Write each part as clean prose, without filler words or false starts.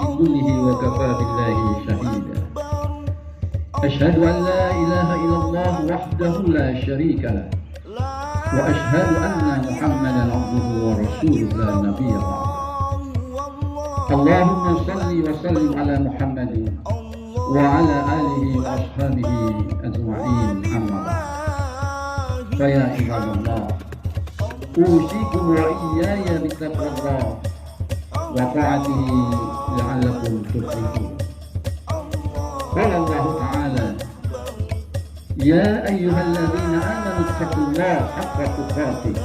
كله وكفى بالله شهيدا أشهد أن لا إله إلا الله وحده لا شريك له وأشهد أن محمدا عبده ورسوله لا نبي بعده اللهم صل وسلم على محمد وعلى آله وأصحابه أجمعين أما بعد فيا عباد الله أوصيكم وإياي بتقوى الله وطاعته لعلكم تفلحون قال الله تعالى يا أيها الذين آمنوا اتقوا الله حق تقاته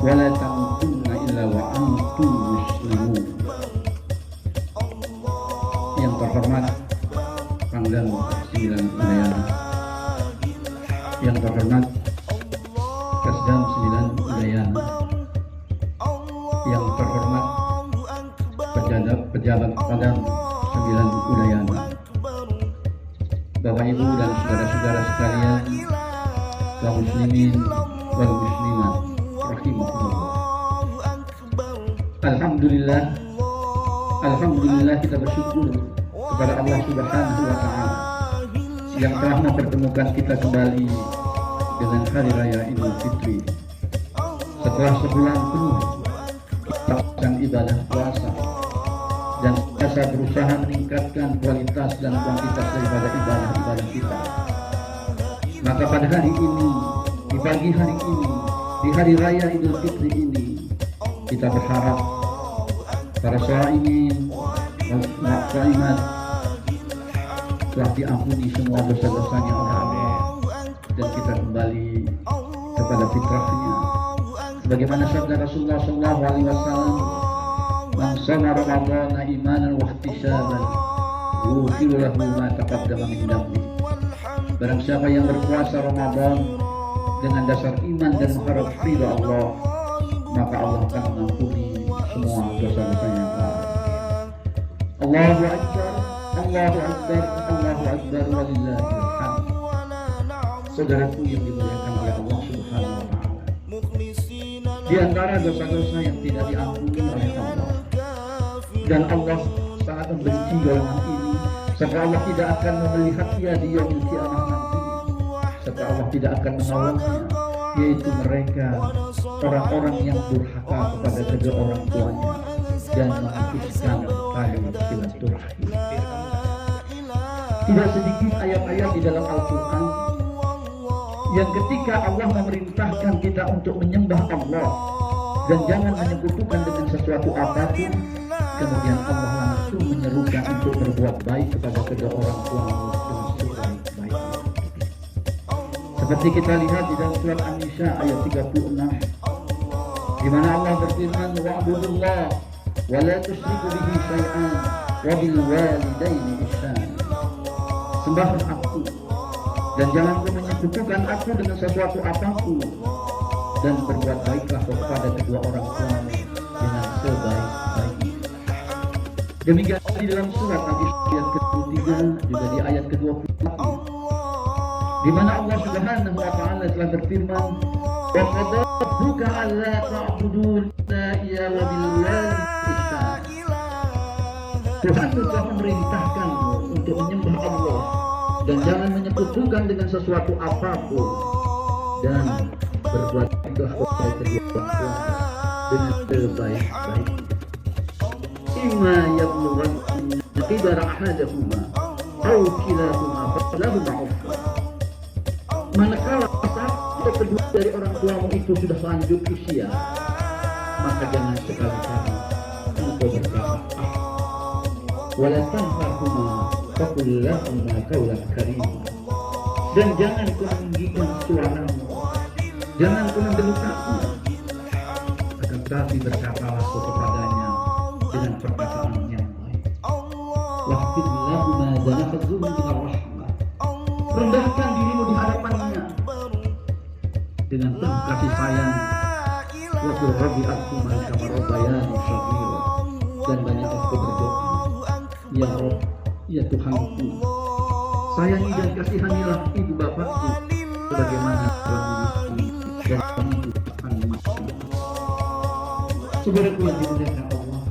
ولا تموتن إلا وأنتم مسلمون. Yang terhormat Pangdam 9 Udayana, yang terhormat Kasdam 9 Udayana, yang terhormat pejabat Pangdam 9 Udayana, Bapak Ibu dan saudara-saudara sekalian, kaum muslimin wal muslimat rahimahullah. Alhamdulillah kita bersyukur kepada Allah Subhanahu wa taala yang telah mempertemukan kita kembali dengan hari raya Idul Fitri. Setelah sebulan penuh kita melakukan ibadah puasa dan kita berusaha meningkatkan kualitas dan kuantitas daripada ibadah kita. Maka pada hari ini, di pagi hari ini, di hari raya Idul Fitri ini, kita berharap para shaimin dan shaimat telah diampuni semua dosa-dosanya oleh Allah dan kita kembali kepada fitrahnya. Sebagaimana sabda Rasulullah SAW, man shoma Ramadhana imanan wa ihtisaban ghufira lahu ma taqaddama min dhanbi. Barang siapa yang berpuasa Ramadan dengan dasar iman dan mengharap ridha Allah, maka Allah akan mengampuni semua dosa-dosanya. Allahu Akbar, Allahu Akbar, Allahu Akbar, walillahil hamd. Saudaraku yang dimuliakan oleh Allah Subhanahu wa taala, di antara dosa-dosa yang tidak diampuni oleh Allah dan Allah sangat membenci golongan ini, serta Allah tidak akan melihat ia di yaumil qiyamah nanti, serta Allah tidak akan menolongnya, yaitu mereka orang-orang yang durhaka kepada kedua orang tuanya dan memutuskan tali silaturahmi. Tidak sedikit ayat-ayat di dalam Al-Quran yang ketika Allah memerintahkan kita untuk menyembah Allah dan jangan menyekutukan dengan sesuatu apapun, kemudian Allah langsung menyerukan untuk berbuat baik kepada kedua orang tuamu dengan sebaik-baiknya. Seperti kita lihat di dalam surat An-Nisa ayat 36, di mana Allah berfirman, wa'budullah wa la tusyriku bihi syai'an wa bil walidaini ihsana. Sembahlah aku dan jangan kau menyekutukan aku dengan sesuatu apapun, dan berbuat baiklah kepada kedua orang tuamu dengan sebaik-baiknya. Demikian di dalam surat Al-Isra ayat ke-23, juga di ayat ke-24, di mana Allah Subhanahu wa taala telah berfirman, wa qad rabbuka alla ta'budu illa iyyahu wa bil walidayni ihsana. Tuhan telah memerintahkanmu untuk menyembah Allah dan jangan menyekutukan dengan sesuatu apapun, dan berbuat baiklah kepada kedua orang tua dengan sebaik-baiknya. Imma yablughanna kibara ahadahuma aw kilahuma falahuma uffa. Manakala satu kedua dari orang tuamu itu sudah lanjut usia, maka jangan sekali-kali engkau berkata wala tanharhuma faqul lahuma qawlan karima. Dan jangan kau meninggikan suaramu, jangan kau mendelukamu, akan tetapi berkatalah kau kepadanya dengan perkataan yang baik. Wahfid lahuma janahadzuhum minar rahmah. Rendahkan dirimu di hadapannya dengan penuh kasih sayang. Wa qul rabbi arhamhuma kama rabbayani shaghira. Dan banyak engkau berdoa, ya Rabb, ya Tuhanku, sayangi dan kasihanilah ibu bapakku sebagaimana kami dan kami akan mati. Saudaraku yang dimuliakan Allah,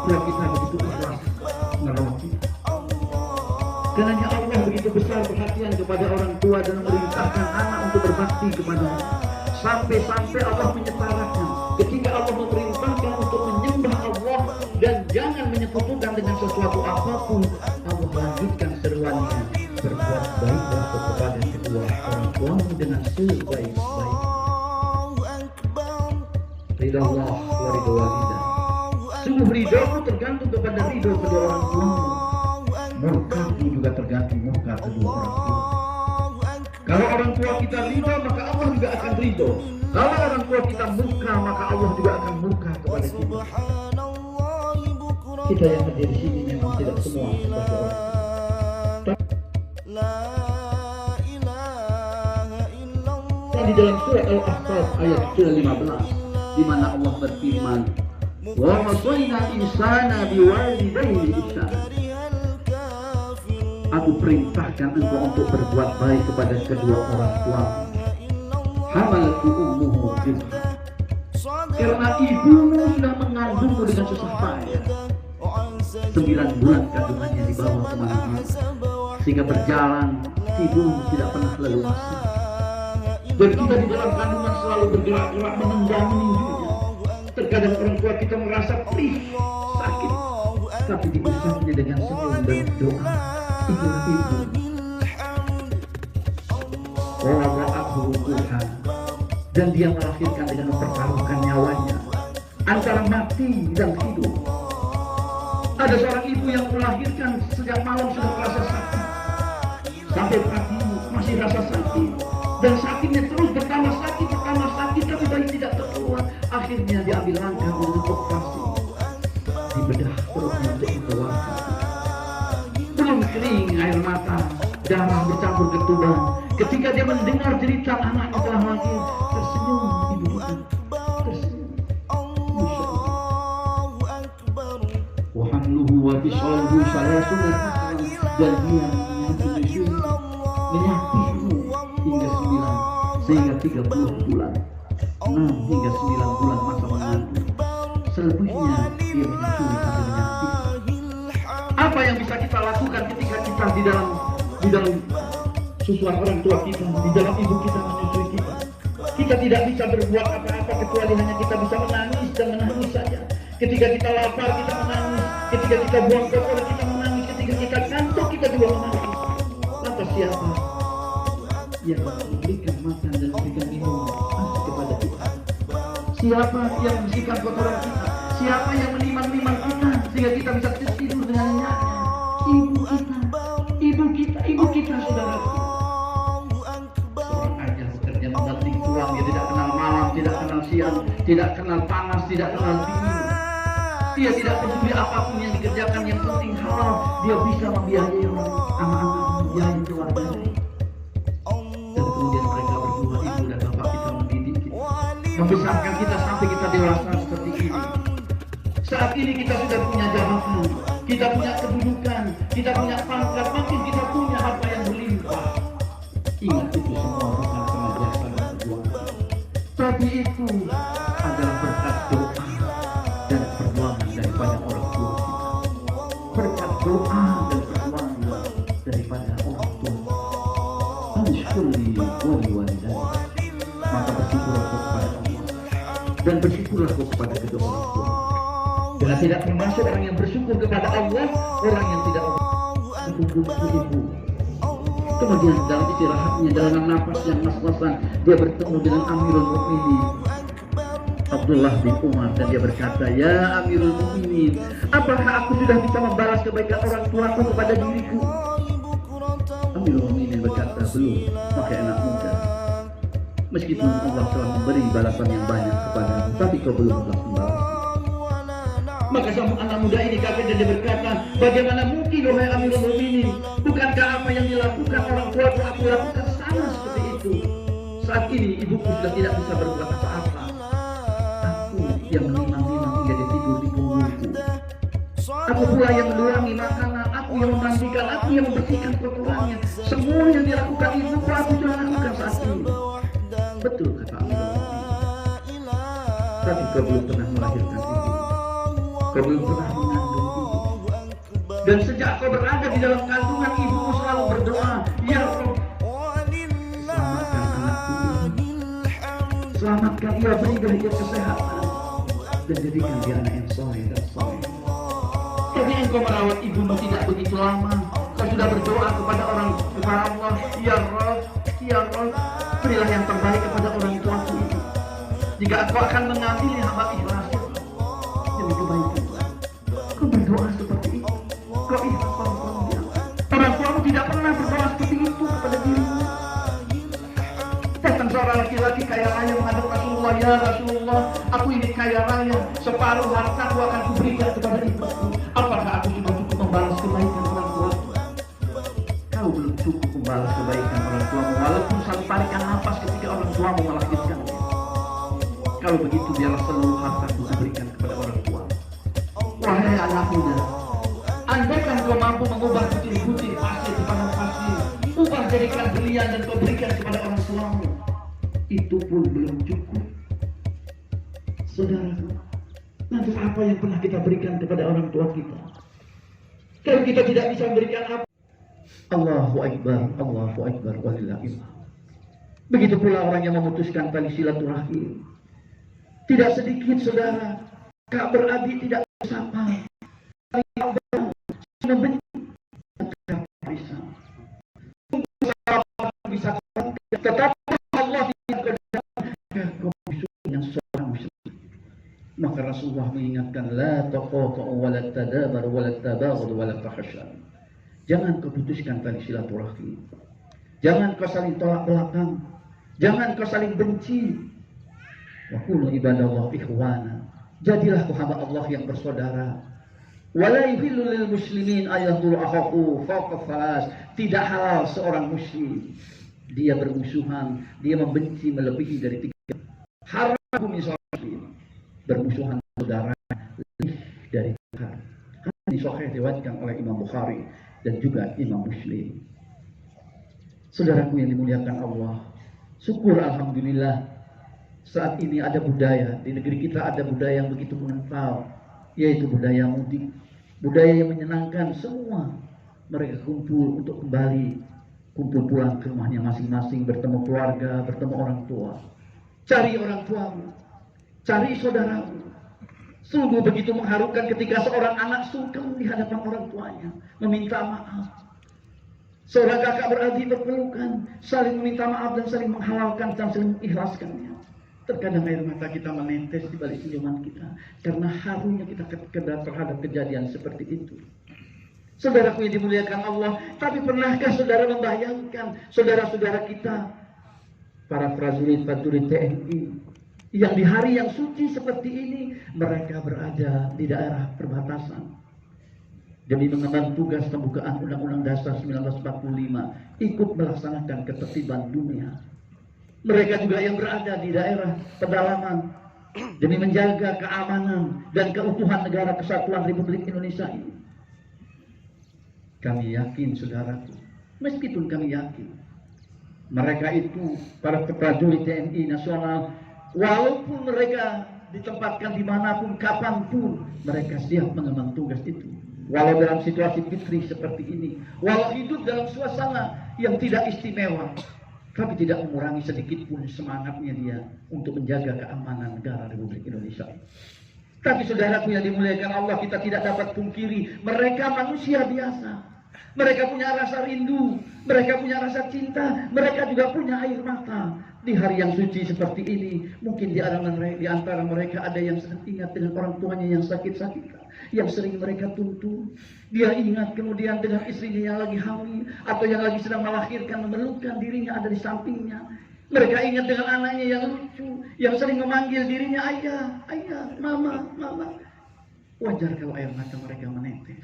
kita begitu ikhlas merawat. Karenanya Allah begitu besar perhatian kepada orang tua dan memerintahkan anak untuk berbakti kepadanya. Sampai-sampai Allah menyeparakan ketika Allah memerintahkan untuk menyembah Allah dan jangan menyekutukan dengan sesuatu apapun. Allah lanjutkan seruannya, berbuat baiklah kepada kedua orang tuamu dengan sebaik-baik. Ridha Allah wa ridha walidah. Sungguh ridhamu tergantung kepada ridha kedua orang tuamu. Murkamu juga tergantung murka kedua orang tua. Kalau orang tua kita ridha, maka Allah juga akan ridha. Kalau orang tua kita murka, maka Allah juga akan murka kepada kita. Kita yang hadir di sini memang tidak semua seperti orang tua. Di dalam surah Al-Ahqaf ayat 15, di mana Allah berfirman, "Wa wasaina insana biwalidayhi ihsana." Aku perintahkan engkau untuk berbuat baik kepada kedua orang tua. Hamalatu ummuhu kurha. Karena ibumu sudah mengandungmu dengan susah payah. 9 bulan kandungannya dibawa kemana-mana, sehingga berjalan ibumu tidak pernah leluasa. Dan kita di dalam kandungan selalu bergerak-gerak menendang meninjunya. Terkadang orang tua kita merasa perih, sakit, tapi diusapnya dengan senyum dan doa. Ibu-ibu dan dia melahirkan dengan mempertaruhkan nyawanya antara mati dan hidup. Ada seorang ibu yang melahirkan sejak malam sudah merasa sakit, sampai pagi masih rasa sakit, dan sakitnya terus bertambah sakit, tapi bayi tidak terkeluar. Akhirnya diambil langkah untuk operasi, dibedah perutnya untuk dikeluarkan. Belum kering air mata, darah bercampur ketuban. Ketika dia mendengar cerita anaknya telah lahir, tersenyum ibu kita, tersenyum. Masya Allah. Wa hamluhu wa fisaluhu salasuna syahran, dan dia menyapihmu hingga 30 bulan, 6 hingga 9 bulan masa mengandung. Selebihnya dia menyusui sampai menyapih. Apa yang bisa kita lakukan ketika kita di dalam susuan orang tua kita, di dalam ibu kita menyusui kita? Kita tidak bisa berbuat apa-apa kecuali hanya kita bisa menangis dan menangis saja. Ketika kita lapar kita menangis, ketika kita buang kotoran kita menangis, ketika kita kantuk kita juga menangis. Lantas siapa yang memberikan makan dan memberikan minum kepada kita? Siapa yang membersihkan kotoran kita? Siapa yang menimang-nimang kita sehingga kita bisa tidur dengan nyenyak? Ibu kita saudaraku. Seorang ayah bekerja membanting tulang, dia tidak kenal malam, tidak kenal siang, tidak kenal panas, tidak kenal dingin. Dia tidak peduli apapun yang dikerjakan, yang penting halal. Dia bisa membiayai anak-anak, membiayai keluarganya. Dan kemudian mereka berdua, ibu dan bapak kita, mendidik kita, membesarkan kita sampai kita dewasa seperti ini. Saat ini kita sudah punya jabatan, kita punya kedudukan, kita punya pangkat, makin kita punya apa yang berlimpah. Ingat itu semua bukan karena jasa dan perjuangan, tapi itu adalah berkat doa dan perjuangan daripada orang tua kita. Berkat doa dan perjuangan daripada orang tua. Ansyukuri wali walidah. Maka bersyukurlah kepada Allah dan bersyukurlah kepada kedua orang tua. Dan tidak termasuk orang yang bersyukur kepada Allah, orang yang tidak bersyukur kepada ibu. Kemudian dalam istirahatnya, dalam nafas yang mas-masan, dia bertemu dengan Amirul Mukminin Abdullah bin Umar, dan dia berkata, "Ya Amirul Mukminin, apakah aku sudah bisa membalas kebaikan orang tuaku kepada diriku?" Amirul Mukminin berkata, "Belum, pakai anak muda. Meskipun Allah telah memberi balasan yang banyak kepadamu, tapi kau belum telah membalas." Maka sama anak muda ini kaget dan dia berkata, "Bagaimana mungkin wahai Amirul Mukminin? Bukankah apa yang dilakukan orang tua aku lakukan sama seperti itu? Saat ini ibuku sudah tidak bisa berbuat apa-apa. Aku yang menimang-nimang hingga dia tidur di punggungku. Aku pula yang menurangi makanan, aku yang memandikan, aku yang membersihkan kotorannya. Semua yang dilakukan ibuku aku sudah lakukan saat ini." Betul kata Amirul Mukminin. Tapi kau belum pernah melahirkan ibu. Kau belum pernah mengandung ibu. Dan sejak kau berada di dalam kandungan ibumu selalu berdoa, ya Rabb, selamatkan anakku ini, selamatkan ia, berikan dia kesehatan, dan jadikan dia anak yang soleh dan soleh. Jadi engkau merawat ibumu tidak begitu lama, kau sudah berdoa kepada Allah, ya Rabb, ya Rabb, berilah yang terbaik kepada orang tuaku itu. Jika aku akan mengambil hamba ikhlas demi kebaikan, kau berdoa seperti itu. Kau ikhlas dia. Orang tuamu tidak pernah berdoa seperti itu kepada dirimu. Datang seorang laki-laki kaya raya menghadap Rasulullah, ya Rasulullah, aku ini kaya raya, separuh hartaku akan kuberikan kepada ibuku. Apakah aku sudah cukup membalas kebaikan orang tuaku? Kau belum cukup membalas kebaikan orang tuamu, walaupun saling tarikan nafas ketika orang tuamu melahirkannya. Kalau begitu, biarlah seluruh hartaku kuberikan kepada orang tua. Wahai anak muda, andaikan kau mampu mengubah butir-butir pasir di padang pasir, ubah jadikan berlian dan kau berikan kepada orang tuamu, itu pun belum cukup. Saudaraku, nanti apa yang pernah kita berikan kepada orang tua kita? Kalau kita tidak bisa memberikan apa? Allahu Akbar, Allahu Akbar, walillahillah. Begitu pula orang yang memutuskan tali silaturahim. Tidak sedikit saudara, kakak beradik tidak bersama, membenci, bisa, tetapi Allah tidak yang seorang muslim. Maka Rasulullah mengingatkan, la taqatu wa la tadabar wa la tabaghud wa la tahasyan. Jangan kau putuskan tali silaturahim. Jangan kau saling tolak belakang. Jangan kau saling benci. Wa kunu ibadallah ikhwana. Jadilah kau hamba Allah yang bersaudara. Wala yahillu lil muslimin ayahduru akhahu fawqa thalas. Tidak halal seorang muslim dia bermusuhan, dia membenci melebihi dari 3. Haram seorang muslim bermusuhan saudara lebih dari 3. Hadis sahih diriwayatkan oleh Imam Bukhari dan juga Imam Muslim. Saudaraku yang dimuliakan Allah, syukur alhamdulillah saat ini ada budaya di negeri kita, ada budaya yang begitu mengental, yaitu budaya mudik, budaya yang menyenangkan. Semua mereka kumpul untuk kembali, kumpul pulang ke rumahnya masing-masing, bertemu keluarga, bertemu orang tua. Cari orang tuamu, cari saudaramu. Sungguh begitu mengharukan ketika seorang anak sungkem di hadapan orang tuanya, meminta maaf. Seorang kakak beradik berpelukan, saling meminta maaf dan saling menghalalkan dan saling mengikhlaskannya. Terkadang air mata kita menetes di balik senyuman kita karena harunya kita terhadap kejadian seperti itu. Saudaraku yang dimuliakan Allah, tapi pernahkah saudara membayangkan saudara-saudara kita, para prajurit-prajurit TNI, yang di hari yang suci seperti ini mereka berada di daerah perbatasan demi mengemban tugas pembukaan Undang-Undang Dasar 1945, ikut melaksanakan ketertiban dunia. Mereka juga yang berada di daerah pedalaman demi menjaga keamanan dan keutuhan negara kesatuan Republik Indonesia ini. Kami yakin saudaraku, meskipun kami yakin mereka itu para prajurit TNI nasional, walaupun mereka ditempatkan dimanapun, kapanpun, mereka siap mengemban tugas itu. Walau dalam situasi fitri seperti ini, walau hidup dalam suasana yang tidak istimewa, tapi tidak mengurangi sedikit pun semangatnya dia untuk menjaga keamanan negara Republik Indonesia. Tapi saudaraku yang dimuliakan Allah, kita tidak dapat pungkiri mereka manusia biasa. Mereka punya rasa rindu, mereka punya rasa cinta, mereka juga punya air mata. Di hari yang suci seperti ini, mungkin di antara mereka ada yang sedang ingat dengan orang tuanya yang sakit-sakitan, yang sering mereka tuntun. Dia ingat kemudian dengan istrinya yang lagi hamil atau yang lagi sedang melahirkan, memelukkan dirinya ada di sampingnya. Mereka ingat dengan anaknya yang lucu, yang sering memanggil dirinya ayah, ayah, mama, mama. Wajar kalau air mata mereka menetes.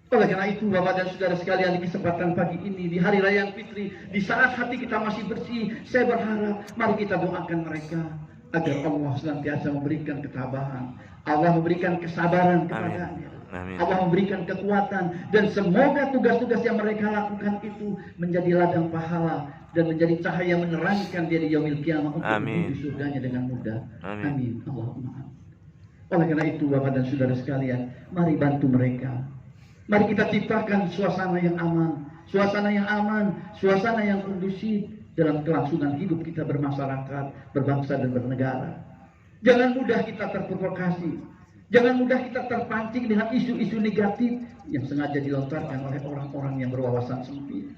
Oleh karena itu, Bapak dan Saudara sekalian, di kesempatan pagi ini, di Hari Raya Fitri, di saat hati kita masih bersih, saya berharap mari kita doakan mereka agar Allah senantiasa memberikan ketabahan, Allah memberikan kesabaran kepadanya, Allah memberikan kekuatan, dan semoga tugas-tugas yang mereka lakukan itu menjadi ladang pahala dan menjadi cahaya menerangkan dia di yaumil qiyamah untuk menuju surganya dengan mudah. Amin. Allahumma amin. Oleh karena itu, Bapak dan Saudara sekalian, mari bantu mereka. Mari kita ciptakan suasana yang aman, suasana yang aman, suasana yang kondusif dalam kelangsungan hidup kita bermasyarakat, berbangsa dan bernegara. Jangan mudah kita terprovokasi, jangan mudah kita terpancing dengan isu-isu negatif yang sengaja dilontarkan oleh orang-orang yang berwawasan sempit.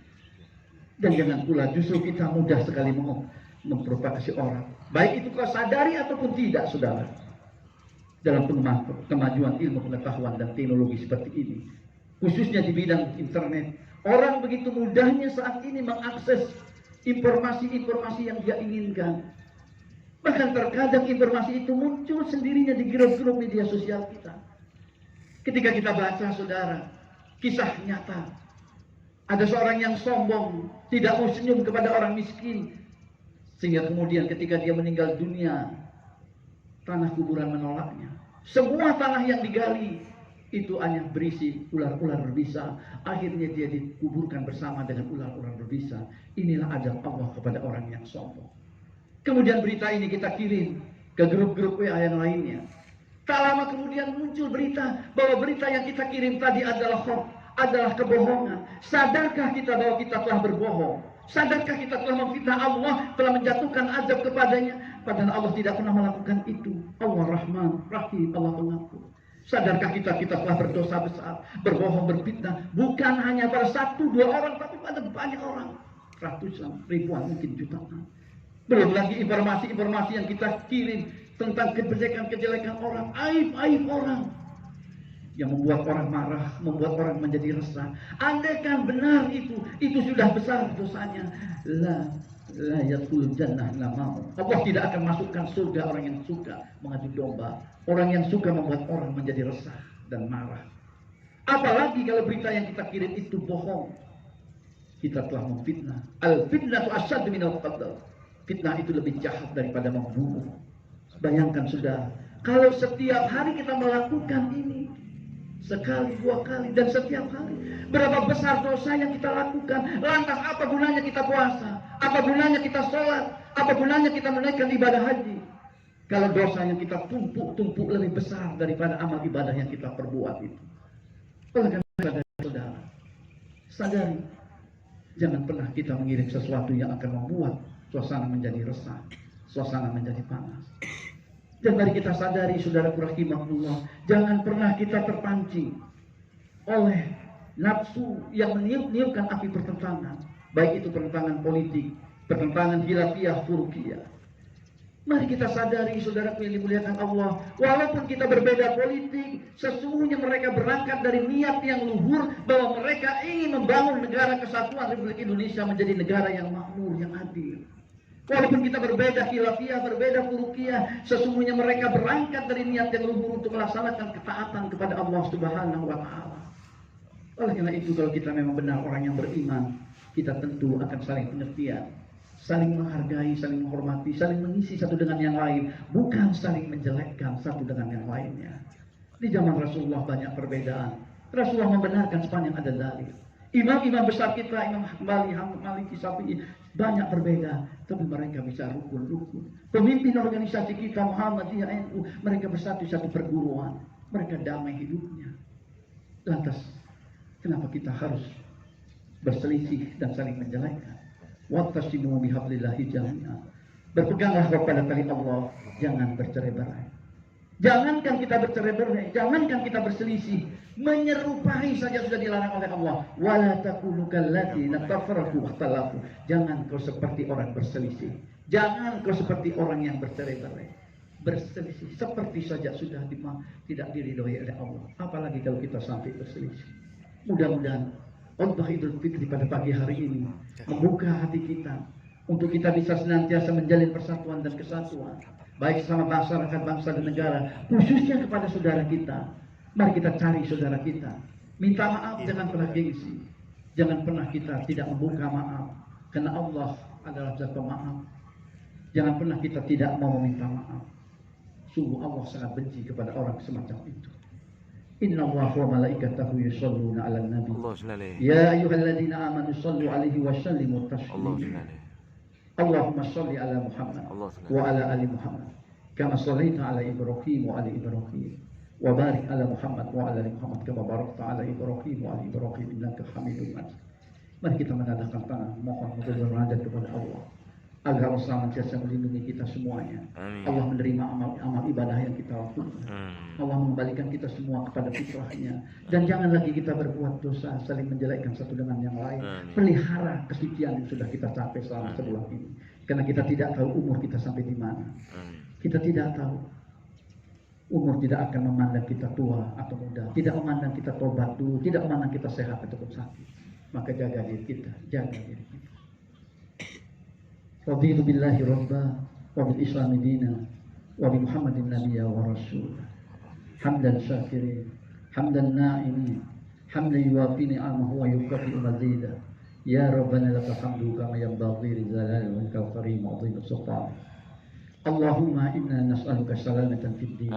Dan jangan pula justru kita mudah sekali memprovokasi orang, baik itu kau sadari ataupun tidak, saudara. Dalam kemajuan ilmu pengetahuan dan teknologi seperti ini, khususnya di bidang internet, orang begitu mudahnya saat ini mengakses informasi-informasi yang dia inginkan. Bahkan terkadang informasi itu muncul sendirinya di grup-grup media sosial kita. Ketika kita baca, saudara, kisah nyata, ada seorang yang sombong, tidak mau senyum kepada orang miskin, sehingga kemudian ketika dia meninggal dunia, tanah kuburan menolaknya. Semua tanah yang digali itu hanya berisi ular-ular berbisa. Akhirnya dia dikuburkan bersama dengan ular-ular berbisa. Inilah azab Allah kepada orang yang sombong. Kemudian berita ini kita kirim ke grup-grup WA yang lainnya. Tak lama kemudian muncul berita bahwa berita yang kita kirim tadi adalah hoax, adalah kebohongan. Sadarkah kita bahwa kita telah berbohong? Sadarkah kita telah memfitnah Allah, telah menjatuhkan azab kepadanya? Padahal Allah tidak pernah melakukan itu. Allah Rahman, Rahim, Allah Pengampun. Sadarkah kita telah berdosa besar, berbohong, berfitnah, bukan hanya pada 1-2 orang, tapi pada banyak orang, ratusan, ribuan, mungkin jutaan. Belum lagi informasi-informasi yang kita kirim tentang kejelekan-kejelekan orang, aib-aib orang, yang membuat orang marah, membuat orang menjadi resah. Andaikan benar itu sudah besar dosanya. La yadkhulul jannah la mau. Allah tidak akan masukkan surga orang yang suka mengadu domba, orang yang suka membuat orang menjadi resah dan marah. Apalagi kalau berita yang kita kirim itu bohong. Kita telah memfitnah. Al-fitnatu asyaddu minal qatl. Fitnah itu lebih jahat daripada membunuh. Bayangkan sudah, kalau setiap hari kita melakukan ini, sekali, 2 kali, dan setiap hari, berapa besar dosa yang kita lakukan. Lantas apa gunanya kita puasa? Apa gunanya kita sholat? Apa gunanya kita menaikkan ibadah haji? Kalau dosa yang kita tumpuk lebih besar daripada amal ibadah yang kita perbuat itu. Oleh karena itu, saudara, sadari, jangan pernah kita mengirim sesuatu yang akan membuat suasana menjadi resah, suasana menjadi panas. Dan mari kita sadari, saudaraku rahimahullah, jangan pernah kita terpancing oleh nafsu yang meniup-niupkan api pertentangan, baik itu pertentangan politik, pertentangan khilafiyah, furqiyah. Mari kita sadari, saudaraku yang dimuliakan Allah, walaupun kita berbeda politik, sesungguhnya mereka berangkat dari niat yang luhur bahwa mereka ingin membangun negara kesatuan Republik Indonesia menjadi negara yang makmur, yang adil. Walaupun kita berbeda khilafiyah, berbeda furqiyah, sesungguhnya mereka berangkat dari niat yang luhur untuk melaksanakan ketaatan kepada Allah Subhanahu wa Ta'ala. Oleh karena itu, kalau kita memang benar orang yang beriman, kita tentu akan saling pengertian, saling menghargai, saling menghormati, saling mengisi satu dengan yang lain, bukan saling menjelekkan satu dengan yang lainnya. Di zaman Rasulullah banyak perbedaan. Rasulullah membenarkan sepanjang ada dalil. Imam-imam besar kita, Imam Maliki, Syafi'i, banyak berbeda, tapi mereka bisa rukun-rukun. Pemimpin organisasi kita, Muhammadiyah, NU, mereka bersatu satu perguruan, mereka damai hidupnya. Lantas, kenapa kita harus berselisih dan saling menjelekkan? Wattasimu bihablillahi jami'an. Berpeganglah kepada tali Allah, jangan bercerai-berai. Jangankan kita bercerai-berai, jangankan kita berselisih, menyerupai saja sudah dilarang oleh Allah. Wala takunu kalladzina tafarraqu wakhtalafu. Jangan kau seperti orang berselisih. Jangan kau seperti orang yang bercerai-berai. Berselisih seperti saja sudah tidak diridhoi oleh Allah. Apalagi kalau kita sampai berselisih. Mudah-mudahan khutbah Idul Fitri pada pagi hari ini membuka hati kita untuk kita bisa senantiasa menjalin persatuan dan kesatuan, baik sama masyarakat, bangsa dan negara, khususnya kepada saudara kita. Mari kita cari saudara kita, minta maaf, jangan pernah gengsi, jangan pernah kita tidak membuka maaf, karena Allah adalah zat pemaaf. Jangan pernah kita tidak mau meminta maaf. Sungguh Allah sangat benci kepada orang semacam itu. Inna Allah wa malaikatahu yusalluna ala nabi. Ya ayyuhalladzina amanu sallu alaihi wa sallimu taslima. Allahumma salli ala Muhammad wa ala ali Muhammad kama sallaita ala Ibrahim wa ali Ibrahim wa barik ala Muhammad wa ala ali Muhammad kama barakta ala Ibrahim wa ali Ibrahim innaka Hamidum Majid. Mari kita menadahkan tangan, mohon bermunajat kepada Allah agar Allah senantiasa melindungi kita semuanya. Amin. Allah menerima amal ibadah yang kita lakukan. Allah mengembalikan kita semua kepada fitrahnya. Dan jangan lagi kita berbuat dosa, saling menjelekkan satu dengan yang lain. Pelihara kesucian yang sudah kita capai selama sebulan ini. Karena kita tidak tahu umur kita sampai di mana. Kita tidak tahu. Umur tidak akan memandang kita tua atau muda. Tidak memandang kita tobat dulu. Tidak memandang kita sehat ataupun sakit. Maka jaga diri kita. Jaga diri kita. Raditu billahi rabba wa bil islami dina wa bi Muhammadin nabiyya wa rasulah. Hamdan syakirin, hamdan na'imin, hamdan yuwafi ni'amahu wa yukafi mazidah. Ya Rabbana lakal hamdu kama yanbaghi li jalali wajhikal karim wa 'azimi sultanik. Allahumma inna nas'aluka salamatan fid din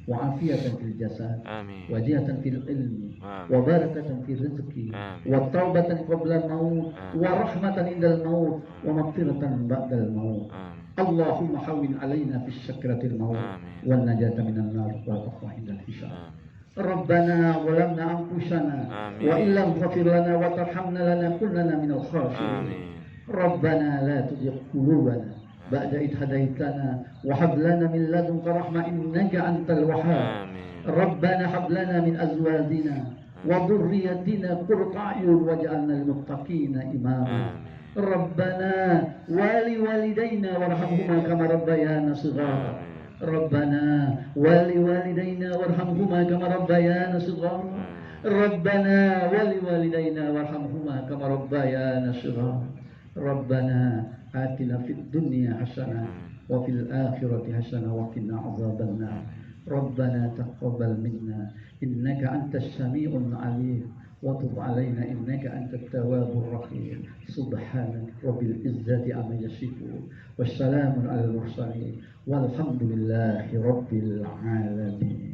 wa afiyatan fil jasad wa jihatan fil ilmi wa barakatan fil rizqi wa taubatan qabla al-maut wa rahmatan indal maut wa maghfiratan ba'dal maut. Allahumma hawwin alaina fi sakratil maut wan najata minan nar wal afwa indal hisab. Rabbana zalamna anfusana wa illam taghfir lana wa tarhamna lanakunanna minal khasirin. Rabbana la tuzigh qulubana ba'da idh hadaytana wa hab lana min ladunka rahmah innaka antal wahhab. Rabbana hab lana min azwajina wa dhurriyyatina qurrata a'yun waj'alna lil muttaqina imama. Rabbana wali walidayna warhamhuma kama rabbayana shighara. Rabbana wali walidayna warhamhuma kama rabbayana shighara. Rabbana wali walidayna warhamhuma kama rabbayana shighara. Rabbana atina fid dunya hasanah wa fil akhirati hasanah wa qina adzaban nar. Rabbana taqabbal minna innaka antas samiul alim wa tub alaina innaka antat tawwabur rahim. Subhanaka rabbil izzati amma yasifun wassalamun alal mursalin walhamdulillahi rabbil alamin.